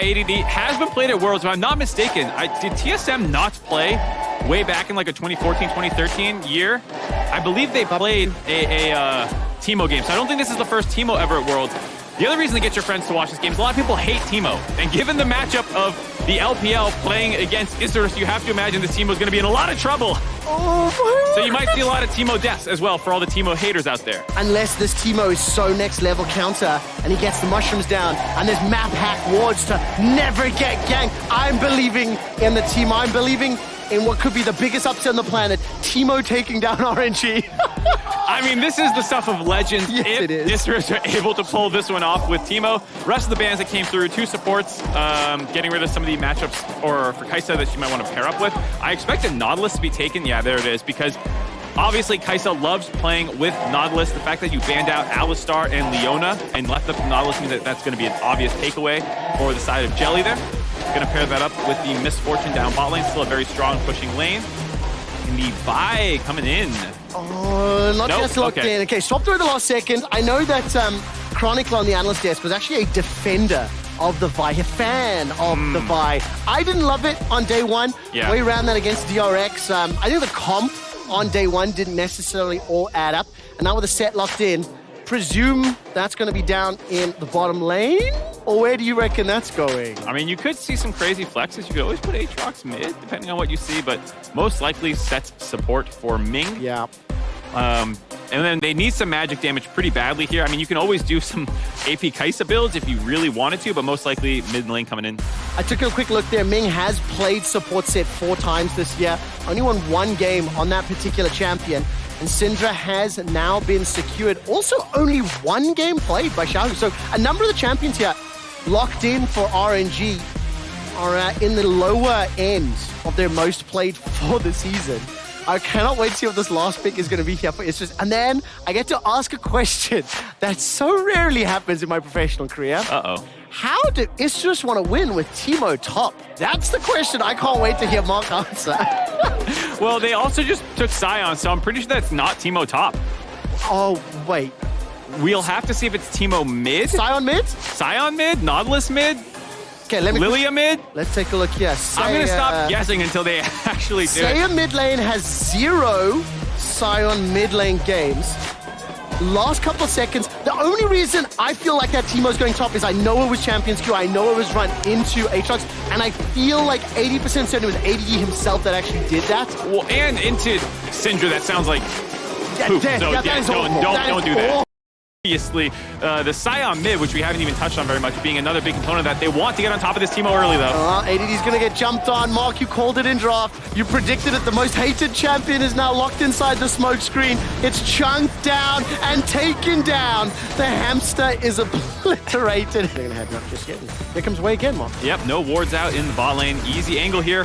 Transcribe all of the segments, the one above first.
ADD has been played at Worlds, if I'm not mistaken. Did TSM not play way back in like a 2014, 2013 year? I believe they played a Teemo game, so I don't think this is the first Teemo ever at Worlds. The other reason to get your friends to watch this game is a lot of people hate Teemo, and given the matchup of the LPL playing against Isurus, you have to imagine this Teemo is going to be in a lot of trouble. Oh, so you might see a lot of Teemo deaths as well for all the Teemo haters out there. Unless this Teemo is so next level counter and he gets the mushrooms down and there's map hack wards to never get ganked. I'm believing in the Teemo. I'm believing in what could be the biggest upset on the planet, Teemo taking down RNG. I mean, this is the stuff of legends. Yes, if it is. Isurus are able to pull this one off with Teemo, rest of the bans that came through, 2 supports, getting rid of some of the matchups, or for Kai'Sa that she might want to pair up with. I expected Nautilus to be taken. Yeah, there it is, because obviously Kai'Sa loves playing with Nautilus. The fact that you banned out Alistar and Leona and left up Nautilus means that that's going to be an obvious takeaway for the side of Jelly there. Going to pair that up with the Misfortune down bot lane, still a very strong pushing lane. And the Vi coming in. Oh, not just locked in. Okay, swapped through the last second. I know that Chronicle on the analyst desk was actually a defender of the Vi, a fan of the Vi. I didn't love it on day one. Yeah. We ran that against DRX. I think the comp on day one didn't necessarily all add up. And now with the set locked in, presume that's going to be down in the bottom lane? Or where do you reckon that's going? I mean, you could see some crazy flexes. You could always put Aatrox mid, depending on what you see, but most likely sets support for Ming. Yeah. And then they need some magic damage pretty badly here. I mean, you can always do some AP Kai'Sa builds if you really wanted to, but most likely mid lane coming in. I took a quick look there. Ming has played support set 4 times this year. Only won 1 game on that particular champion. And Syndra has now been secured. Also, only 1 game played by Xiaohu. So a number of the champions here locked in for RNG are in the lower end of their most played for the season. I cannot wait to see what this last pick is going to be here for Isurus. And then I get to ask a question that so rarely happens in my professional career. Uh-oh. How did Isurus want to win with Teemo top? That's the question I can't wait to hear Mark answer. Well, they also just took Sion, so I'm pretty sure that's not Teemo top. Oh, wait. We'll have to see if it's Teemo mid. Sion mid? Sion mid? Nautilus mid? Okay, let me... Lilia mid? Let's take a look here. I'm going to stop guessing until they actually do it. Saya mid lane has 0 Sion mid lane games. Last couple of seconds. The only reason I feel like that Teemo's going top is I know it was Champions Queue. I know it was run into Aatrox. And I feel like 80% certain it was ADE himself that actually did that. Well, and into Syndra, that sounds like poop. Don't do that. Obviously, the Sion mid, which we haven't even touched on very much, being another big component of that. They want to get on top of this Teemo early, though. ADD's going to get jumped on. Mark, you called it in draft. You predicted it. The most hated champion is now locked inside the smoke screen. It's chunked down and taken down. The hamster is obliterated. They're going to head up just yet. Here comes Wei again, Mark. Yep, no wards out in the bot lane. Easy angle here.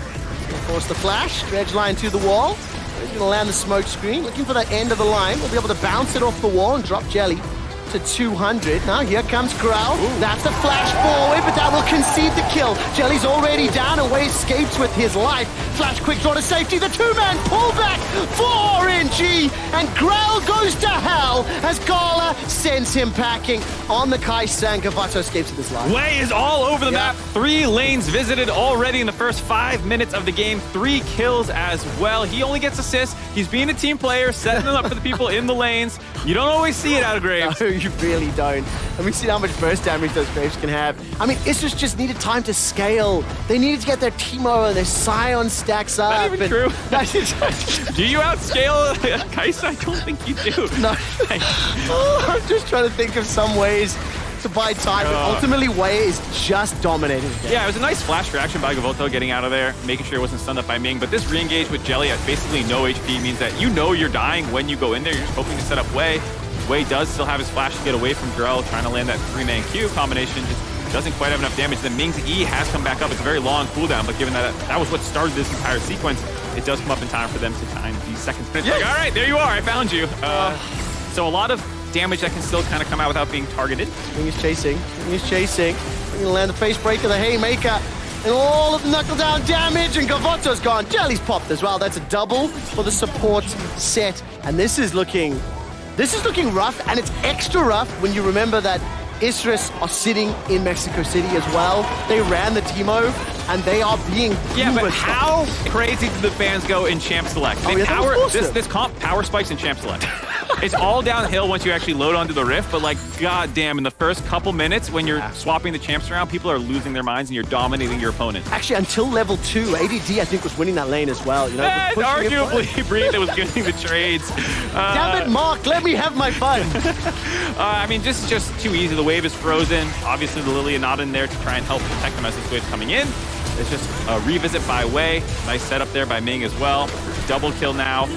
Force the flash. Dredge line to the wall. He's going to land the smoke screen. Looking for the end of the line. We'll be able to bounce it off the wall and drop Jelly to 200. Now here comes Growl. That's a flash forward, but that will concede the kill. Jelly's already down and Wei escapes with his life. Flash quick draw to safety. The 2-man pullback for RNG, and Growl goes to hell as Gala sends him packing on the Kai'Sa, and Gavato escapes with his life. Wei is all over the map. 3 lanes visited already in the first 5 minutes of the game. 3 kills as well. He only gets assists. He's being a team player, setting them up for the people in the lanes. You don't always see it out of Graves. No, you really don't. And we've seen how much burst damage those Graves can have. I mean, Isurus just needed time to scale. They needed to get their Teemo and their Sion stacks up. Not even true. Do you outscale Kai'Sa? I don't think you do. No. I'm just trying to think of some ways to buy time, but ultimately Wei is just dominating the game. Yeah, it was a nice flash reaction by Gavoto getting out of there, making sure it wasn't stunned up by Ming, but this re-engage with Jelly at basically no HP means that you know you're dying when you go in there. You're just hoping to set up Wei. Wei does still have his flash to get away from Drell, trying to land that 3-man Q combination. Just doesn't quite have enough damage. Then Ming's E has come back up. It's a very long cooldown, but given that that was what started this entire sequence, it does come up in time for them to time these seconds. Yes. Like, all right, there you are. I found you. So a lot of damage that can still kind of come out without being targeted. Ming is chasing. Ming is chasing. We're going to land the face breaker, the haymaker, and all of the knuckle down damage, and Gavoto's gone. Jelly's popped as well. That's a double for the support set, and this is looking rough, and it's extra rough when you remember that Isris are sitting in Mexico City as well. They ran the Teemo, and they are being Yeah, but uber how crazy did the fans go in Champ Select? They power this comp power spikes in Champ Select. It's all downhill once you actually load onto the Rift, but like, goddamn, in the first couple minutes when you're swapping the champs around, people are losing their minds and you're dominating your opponent. Actually, until level 2, ADD I think was winning that lane as well. You know, Arguably, Breed that was getting the trades. Damn it, Mark! Let me have my fun. I mean, this is just too easy. The wave is frozen. Obviously, the Lilia not in there to try and help protect them as this wave's coming in. It's just a revisit by Wei. Nice setup there by Ming as well. Double kill now.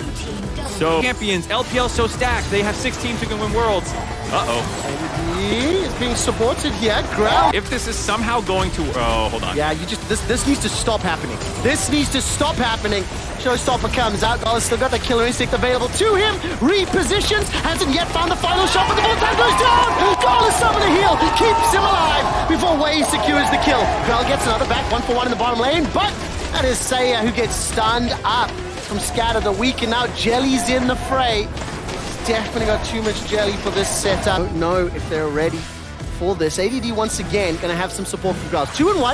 So champions, LPL so stacked. They have 6 teams who can win worlds. Uh-oh. ADD is being supported here. Growl. If this is somehow going to... Oh, hold on. Yeah, this needs to stop happening. This needs to stop happening. Showstopper comes out. Gala's still got the killer instinct available to him. Repositions. Hasn't yet found the final shot, but the ball time goes down. Gala summon a heal. Keeps him alive before Wei secures the kill. Gala gets another back. 1-for-1 in the bottom lane, but that is Saya who gets stunned up from Scatter the Weak, and now Jelly's in the fray. He's definitely got too much Jelly for this setup. Don't know if they're ready for this. ADD once again gonna have some support from Grails. 2-1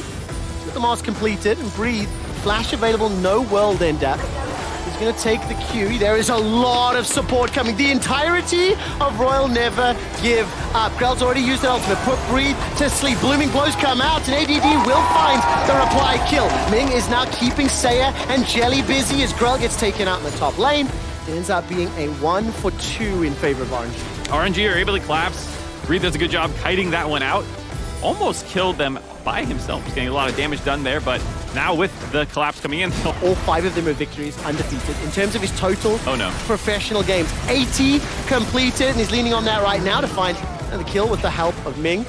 with the mask completed, and Breathe. Flash available, no world ender. He's gonna take the Q. There is a lot of support coming. The entirety of Royal never give up. Grell's already used an ultimate. Put Breathe to sleep. Blooming blows come out, and ADD will find the reply kill. Ming is now keeping Saya and Jelly busy as Grell gets taken out in the top lane. It ends up being a 1-for-2 in favor of RNG. RNG are able to collapse. Breathe does a good job kiting that one out. Almost killed them by himself. He's getting a lot of damage done there, but now with the collapse coming in... All 5 of them are victories, undefeated. In terms of his total professional games, 80 completed, and he's leaning on that right now to find the kill with the help of Ming.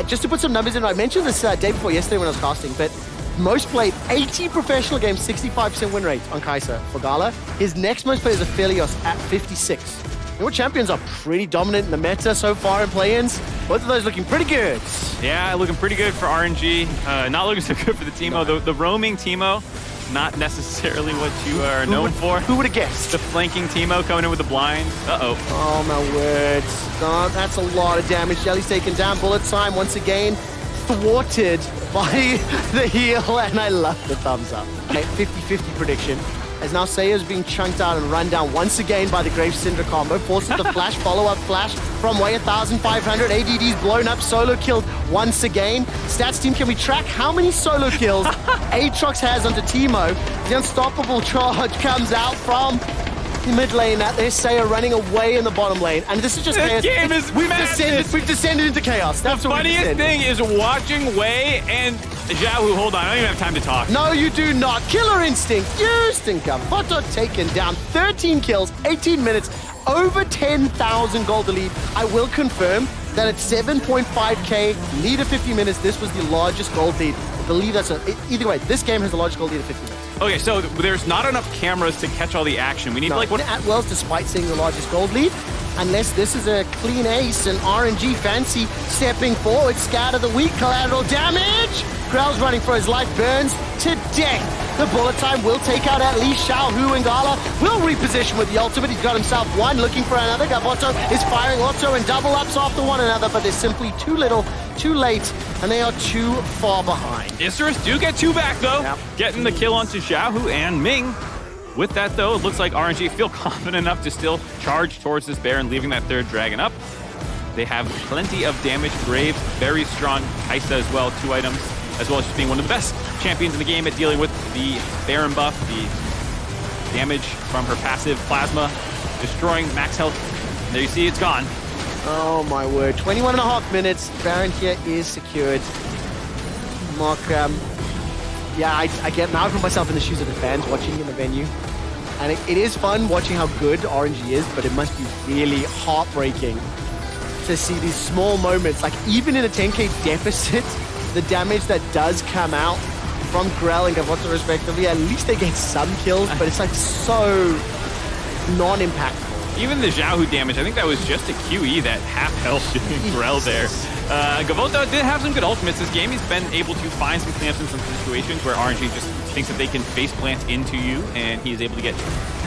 Just to put some numbers in, I mentioned this day before yesterday when I was casting, but most played 80 professional games, 65% win rate on Kai'Sa for Gala. His next most played is Aphelios at 56. Your champions are pretty dominant in the meta so far in play-ins. Both of those looking pretty good. Yeah, looking pretty good for RNG. Not looking so good for the Teemo. No. The roaming Teemo, not necessarily what you are known for. Who would have guessed? The flanking Teemo coming in with the blind. Uh-oh. Oh, my words. Oh, that's a lot of damage. Jelly's taken down. Bullet time once again thwarted by the heal, and I love the thumbs up. Okay, 50-50 prediction. As now Saya's being chunked out and run down once again by the Grave Syndra combo. Forces the flash, follow-up flash from Wei 1,500. ADD's blown up, solo killed once again. Stats team, can we track how many solo kills Aatrox has onto Teemo? The unstoppable charge comes out from the mid lane. There's Saya running away in the bottom lane. And this is just this game is we've descended into chaos. That's the funniest thing is watching Wei and Xiao. Hold on, I don't even have time to talk. No, you do not. Killer instinct used, and Gavoto taken down. 13 kills, 18 minutes, over 10,000 gold to lead. I will confirm that at 7.5k, lead of 50 minutes, this was the largest gold lead. I believe that's either way, this game has the largest gold lead of 50 minutes. Okay, so there's not enough cameras to catch all the action. We need like what? At Wells, despite seeing the largest gold lead, unless this is a clean ace and RNG fancy stepping forward, Scatter the Weak, collateral damage. Grell's running for his life, burns to death. The bullet time will take out at least Xiao Hu, and Gala will reposition with the ultimate. He's got himself one, looking for another. Gavoto is firing auto and double ups after one another, but there's simply too little, too late, and they are too far behind. Isris do get 2 back though, getting the kill onto Xiao Hu and Ming. With that though, it looks like RNG feel confident enough to still charge towards this Baron, leaving that 3rd dragon up. They have plenty of damage. Graves, very strong. Kai'Sa as well, 2 items, as well as just being one of the best champions in the game at dealing with the Baron buff, the damage from her passive Plasma, destroying max health. And there you see it's gone. Oh my word, 21.5 minutes. Baron here is secured. Mark, yeah, I get now I put myself in the shoes of the fans watching in the venue. And it is fun watching how good RNG is, but it must be really heartbreaking to see these small moments. Like even in a 10k deficit, the damage that does come out from Grell and Gavoto respectively, at least they get some kills, but it's like so non-impactful. Even the Xiao Hu damage, I think that was just a QE that half health Grell there. Gavoto did have some good ultimates this game. He's been able to find some clamps in some situations where RNG just thinks that they can face plant into you, and he's able to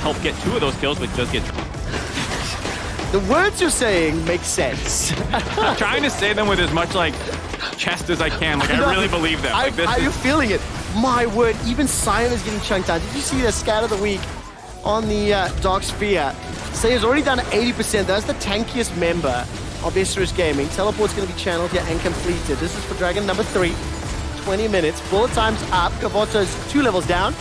help get 2 of those kills, but does get The words you're saying make sense. I'm trying to say them with as much like chest as I can. Like I really believe them. Like, this I'm feeling it. My word, even Sion is getting chunked down. Did you see the scat of the week on the Dark Sphere? Sion's already done 80%. That's the tankiest member of Isrus Gaming. Teleport's going to be channeled here and completed. This is for Dragon number 3. 20 minutes. Bullet time's up. Kavoto's 2 levels down.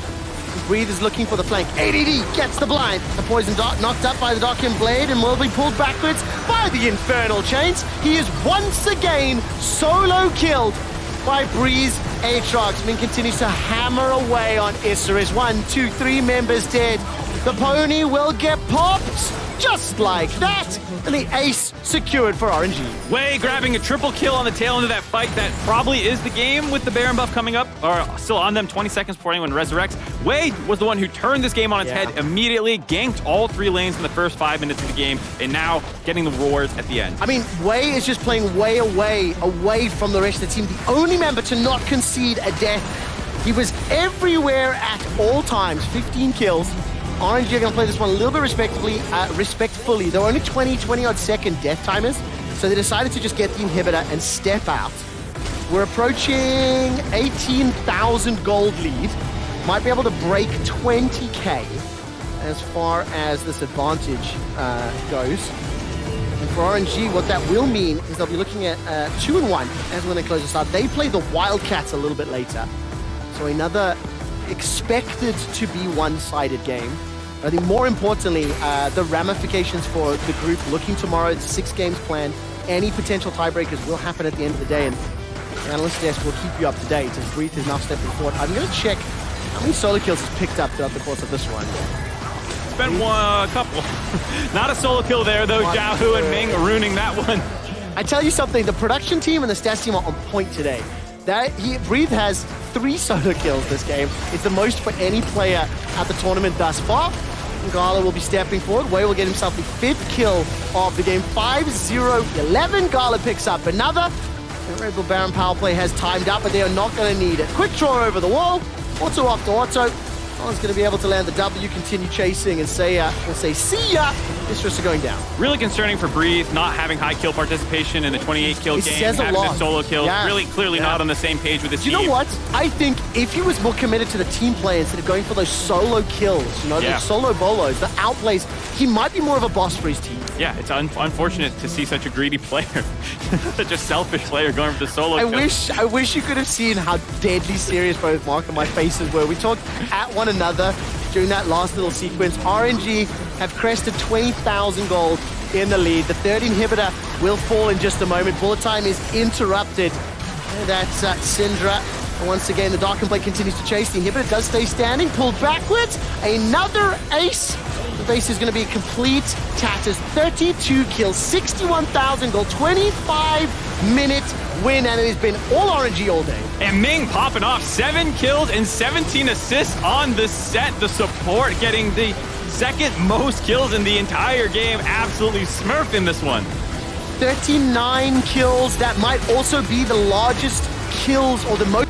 Breathe is looking for the flank. ADD gets the blind. The poison dart knocked up by the Darkin Blade and will be pulled backwards by the Infernal Chains. He is once again solo killed by Breeze Aatrox. Ming continues to hammer away on Isrus. 1, 2, 3 members dead. The pony will get popped just like that. And the ace secured for RNG. Wei grabbing a triple kill on the tail end of that fight. That probably is the game with the Baron buff coming up, or still on them 20 seconds before anyone resurrects. Wei was the one who turned this game on its head immediately, ganked all 3 lanes in the first 5 minutes of the game, and now getting the rewards at the end. I mean, Wei is just playing way away from the rest of the team. The only member to not concede a death. He was everywhere at all times. 15 kills. RNG are going to play this one a little bit respectfully. There were only 20-odd second death timers, so they decided to just get the inhibitor and step out. We're approaching 18,000 gold lead. Might be able to break 20k as far as this advantage goes. And for RNG, what that will mean is they'll be looking at 2-1 as when they close this out. They play the Wildcats a little bit later. So another expected to be one-sided game. I think more importantly, the ramifications for the group looking tomorrow, it's 6 games planned. Any potential tiebreakers will happen at the end of the day, and the analyst desk will keep you up to date as Breathe is now stepping forward. I'm going to check how many solo kills he's picked up throughout the course of this one. It's been a couple. Not a solo kill there, though. Jiahu and Ming ruining that one. I tell you something, the production team and the stats team are on point today. Breathe has 3 solo kills this game. It's the most for any player at the tournament thus far. Gala will be stepping forward. Wei will get himself the 5th kill of the game. 5-0-11. Gala picks up another. The Red Bull Baron power play has timed up, but they are not going to need it. Quick draw over the wall. Auto after auto. One's going to be able to land the W, continue chasing, and we'll say, see ya! Isrus are going down. Really concerning for Breathe, not having high kill participation in the 28 kill game, having the solo kills, really clearly not on the same page with his team. You know what? I think if he was more committed to the team play instead of going for those solo kills, those solo bolos, the outplays, he might be more of a boss for his team. Yeah, it's unfortunate to see such a greedy player, such a selfish player going for the solo kills. I wish you could have seen how deadly serious both Mark and my faces were. We talked at one another during that last little sequence. RNG have crested 20,000 gold in the lead. The 3rd inhibitor will fall in just a moment. Bullet time is interrupted. That's Syndra. And once again, the Dark Blade continues to chase. The inhibitor does stay standing, pulled backwards. Another ace. The base is going to be complete tatters. 32 kills, 61,000 gold, 25-minute win, and it has been all RNG all day. And Ming popping off 7 kills and 17 assists on the set. The support getting the 2nd most kills in the entire game. Absolutely smurfing this one. 39 kills. That might also be the largest kills or the most